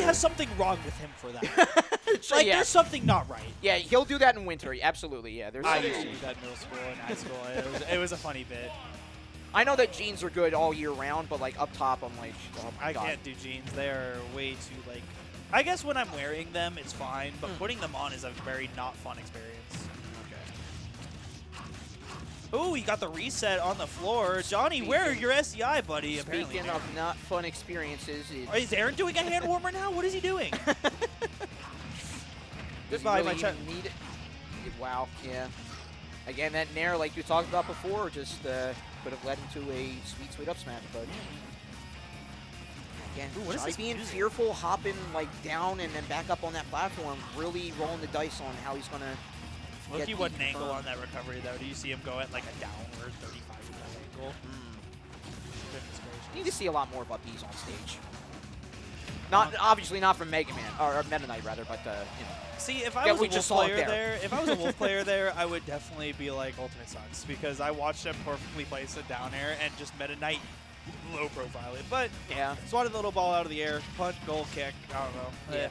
has something wrong with him for that. Like, there's something not right. Yeah, he'll do that in winter. Absolutely, yeah. I used to do that in middle school and high school. It was a funny bit. I know that jeans are good all year round, but like up top, I'm like, oh my God. I can't do jeans. They are way too like. I guess when I'm wearing them, it's fine, but putting them on is a very not fun experience. Ooh, he got the reset on the floor. Johnny, where are your SCI, buddy? Speaking of not fun experiences, is Aaron doing a hand warmer now? What is he doing? Goodbye, my child. Wow, yeah. Again, that nair, like you talked about before, just could have led into a sweet, sweet up smash, but again, Johnny being fearful, hopping like down and then back up on that platform, really rolling the dice on how he's gonna. Look, he wasn't angle on that recovery, though. Do you see him go at like a downward 35 with that angle? Goodness gracious. You need to see a lot more of Upbees on stage. Not obviously not from Mega Man or Meta Knight rather, but you know. See, if I was a Wolf player there, if I was a Wolf player there, I would definitely be like Ultimate Sucks because I watched him perfectly place a down air and just Meta Knight low profile it. But yeah, swatted the little ball out of the air, punch, goal, kick. I don't know. Yeah.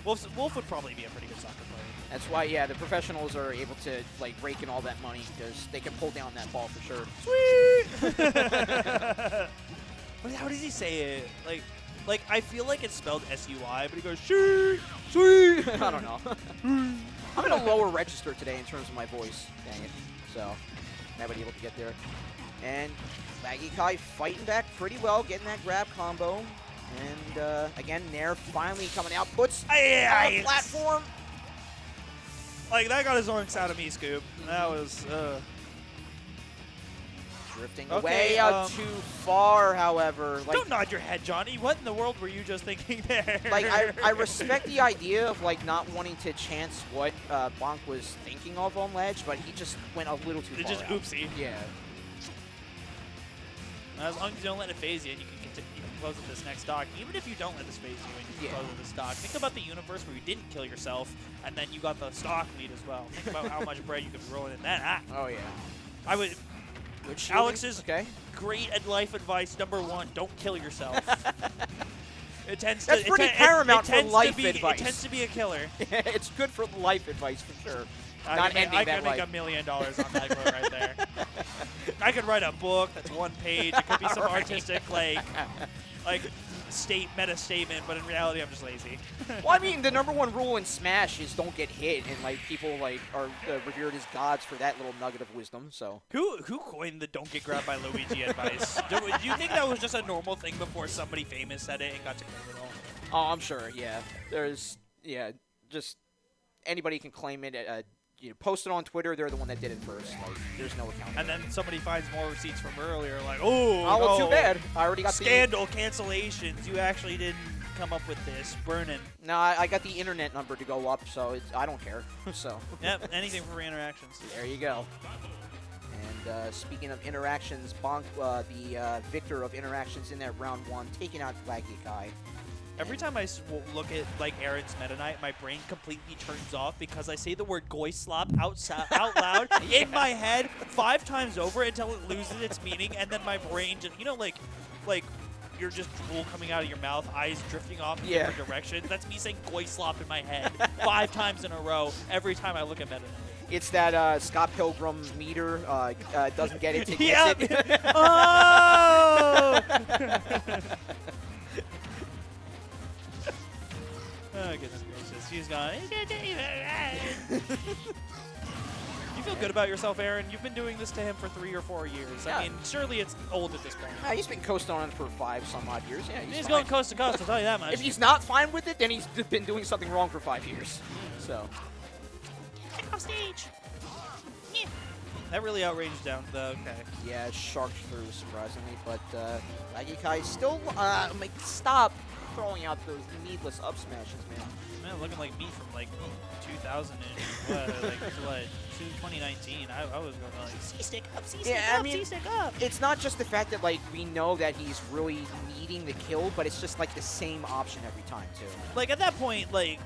Wolf would probably be a pretty good soccer player. That's why, yeah, the professionals are able to like rake in all that money because they can pull down that ball for sure. Sweet. How does he say it? Like I feel like it's spelled S-U-I, but he goes sweet, sweet. I don't know. I'm in a lower register today in terms of my voice. Dang it. So, never able to get there. And Lagiakai fighting back pretty well, getting that grab combo. And again, Nair finally coming out, puts on a platform. Like, that got his orange out of me, Scoop. That was, drifting way out too far, however. Like, don't nod your head, Johnny. What in the world were you just thinking there? Like, I respect the idea of, like, not wanting to chance what BONK was thinking of on ledge, but he just went a little too far just out. Oopsie. Yeah. As long as you don't let it phase you, and you can close with this next stock. Even if you don't let this phase you and you close with the stock, think about the universe where you didn't kill yourself, and then you got the stock lead as well. Think about how much bread you could roll in that. Oh, yeah. I would... Alex's great life advice, #1, don't kill yourself. It tends That's pretty paramount for life advice. It tends to be a killer. It's good for life advice, for sure. I could make $1 million on that quote right there. I could write a book that's one page. It could be some artistic, like meta statement, but in reality, I'm just lazy. Well, I mean, the #1 rule in Smash is don't get hit, and like people like are revered as gods for that little nugget of wisdom. So who coined the "don't get grabbed by Luigi" advice? Do you think that was just a normal thing before somebody famous said it and got to claim it all? Oh, I'm sure. Yeah, just anybody can claim it. You know, post it on Twitter. They're the one that did it first. Like, there's no account. And then somebody finds more receipts from earlier, like, oh, well, too bad. I already got scandal cancellations. You actually didn't come up with this. Burning. No, I got the internet number to go up, so I don't care. So. Yep, anything for interactions. There you go. And speaking of interactions, BONK, the victor of interactions in that round 1, taking out Lagiakai. Every time I look at like Aaron's Meta Knight, my brain completely turns off because I say the word Goyslop out loud in my head 5 times over until it loses its meaning, and then my brain just, you know, like you're just drool coming out of your mouth, eyes drifting off in different directions. That's me saying Goyslop in my head 5 times in a row every time I look at Meta Knight. It's that Scott Pilgrim meter doesn't get it to get it. Oh! Oh, goodness gracious. He's gone. You feel good about yourself, Aaron? You've been doing this to him for 3 or 4 years. Yeah. I mean, surely it's old at this point. He's been coasting on it for 5 some odd years. Yeah, he's going coast to coast, I'll tell you that much. If he's not fine with it, then he's been doing something wrong for 5 years. So. Off stage. Yeah. That really outraged down, though. Okay. Yeah, sharked through, surprisingly. But Lagiakai still, stop throwing out those needless up smashes, man. Man, looking like me from like 2000 and what, 2019. I was going like C-stick up, C-stick up, C-stick up. It's not just the fact that like we know that he's really needing the kill, but it's just like the same option every time too. Like at that point, like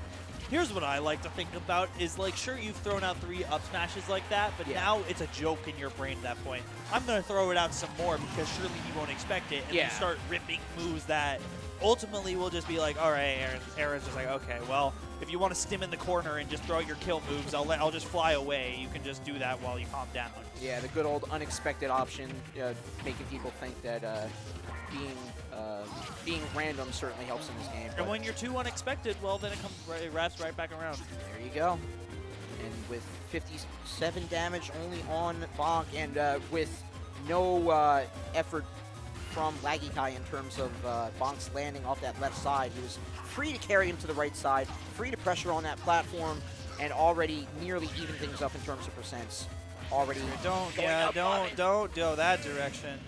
Here's what I like to think about is, like, sure, you've thrown out 3 up smashes like that, but now it's a joke in your brain at that point. I'm going to throw it out some more because surely you won't expect it, and you start ripping moves that ultimately will just be like, all right, Aaron's just like, okay, well, if you want to stim in the corner and just throw out your kill moves, I'll just fly away. You can just do that while you calm down. Yeah, the good old unexpected option, making people think that being random certainly helps in this game. And when you're too unexpected, well, then it wraps right back around. There you go. And with 57 damage only on BONK, and with no effort from Lagiakai in terms of BONK's landing off that left side, he was free to carry him to the right side, free to pressure on that platform, and already nearly even things up in terms of percents. Already don't go that direction.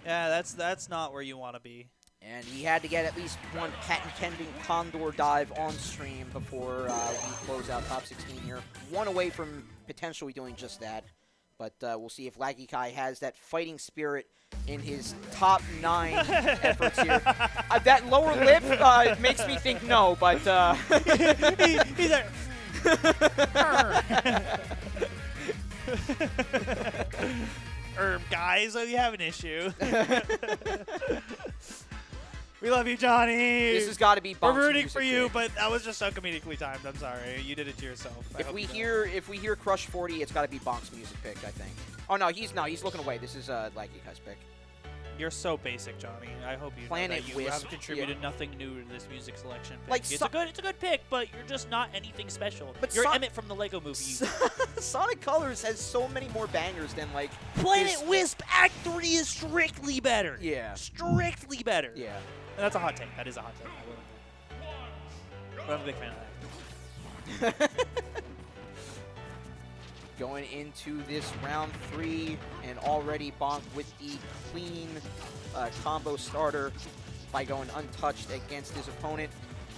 Yeah, that's not where you want to be. And he had to get at least one patent-pending Condor dive on stream before we close out top 16 here. One away from potentially doing just that. But we'll see if Lagiakai has that fighting spirit in his top 9 efforts here. That lower lip makes me think no, but... He's like... guys, we have an issue. We love you, Johnny. This has got to be BONK's We're rooting music for you, pick. But that was just so comedically timed. I'm sorry. You did it to yourself. If we hear Crush 40, it's got to be BONK's music pick, I think. Oh no, he's looking away. This is Lagikai's pick. You're so basic, Johnny. I hope you know that you have contributed nothing new to this music selection. Like it's a good pick, but you're just not anything special. But you're Emmett from the Lego Movie. Sonic Colors has so many more bangers than like Planet Wisp Act 3 is strictly better. Yeah. Strictly better. Yeah. And that's a hot take. That is a hot take. But I'm a big fan of that. Going into this round 3, and already BONK with the clean combo starter by going untouched against his opponent.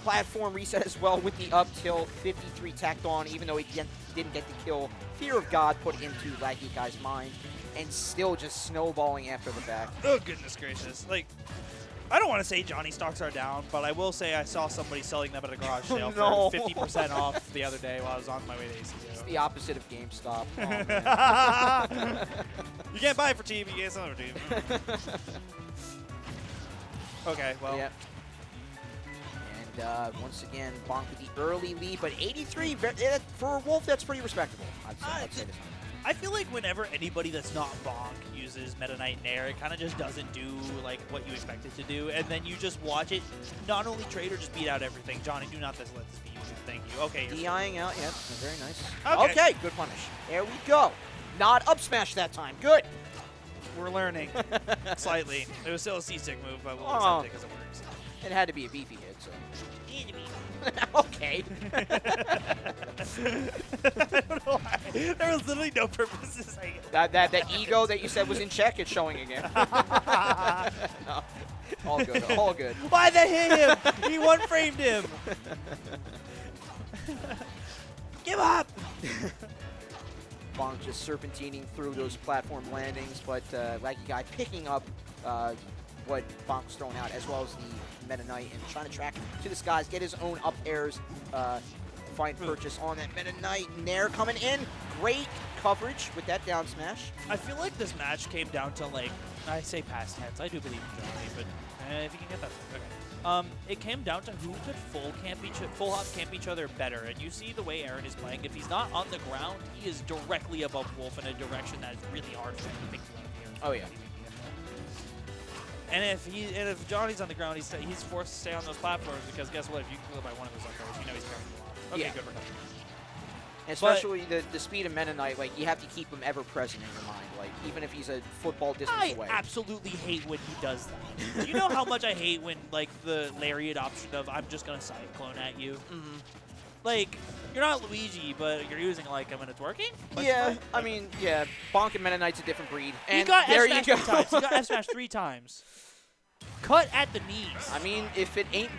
Platform reset as well with the up tilt, 53 tacked on, even though he didn't get the kill. Fear of God put into Lagikai's mind, and still just snowballing after the back. Oh, goodness gracious. Like, I don't want to say Johnny stocks are down, but I will say I saw somebody selling them at a garage sale for 50% off the other day while I was on my way to ACO. It's the opposite of GameStop. Oh, man. You can't buy it for cheap, you can't sell it for cheap. Okay, well. Yep. And once again, BONK with the early lead, but 83, for a Wolf, that's pretty respectable. I'd say this. I feel like whenever anybody that's not BONK uses Meta Knight Nair, it kind of just doesn't do like what you expect it to do, and then you just watch it not only trade or just beat out everything. Johnny, do not let this be used. Thank you. Okay. DIing out, yep, very nice. Okay, good punish. There we go. Not up smash that time. Good. We're learning slightly. It was still a C-stick move, but we'll accept it because it works. It had to be a beefy hit, so. Okay. I don't know why. There was literally no purpose to say it. That ego that you said was in check, it's showing again. No. All good, all good. Why'd that hit him? He one-framed him. Give up! BONK just serpentining through those platform landings, but Lagiakai picking up what BONK's thrown out, as well as the Meta Knight, and trying to track to the skies, get his own up airs, find purchase on that Meta Knight. Nair coming in, great coverage with that down smash. I feel like this match came down to, like, I say past tense, I do believe in Johnny, but if you can get that, okay. It came down to who could full hop camp each other better, and you see the way Aaron is playing. If he's not on the ground, he is directly above Wolf in a direction that is really hard for him to think about here. Oh yeah. And if Johnny's on the ground, he's forced to stay on those platforms, because guess what? If you can go by one of those up throws, you know he's carrying you off. Okay, Yeah. good recovery. Especially the speed of Meta Knight, like, you have to keep him ever present in your mind, like, even if he's a football distance away. I absolutely hate when he does that. Do you know how much I hate when, like, the lariat option of I'm just going to cyclone at you? Mm-hmm. Like, you're not Luigi, but you're using, like, him and it's working? Yeah, I mean, yeah, BONK and Meta Knight's a different breed. And he got there you go. F-smash 3 times. He got F-smash 3 times. Cut at the knees. I mean, if it ain't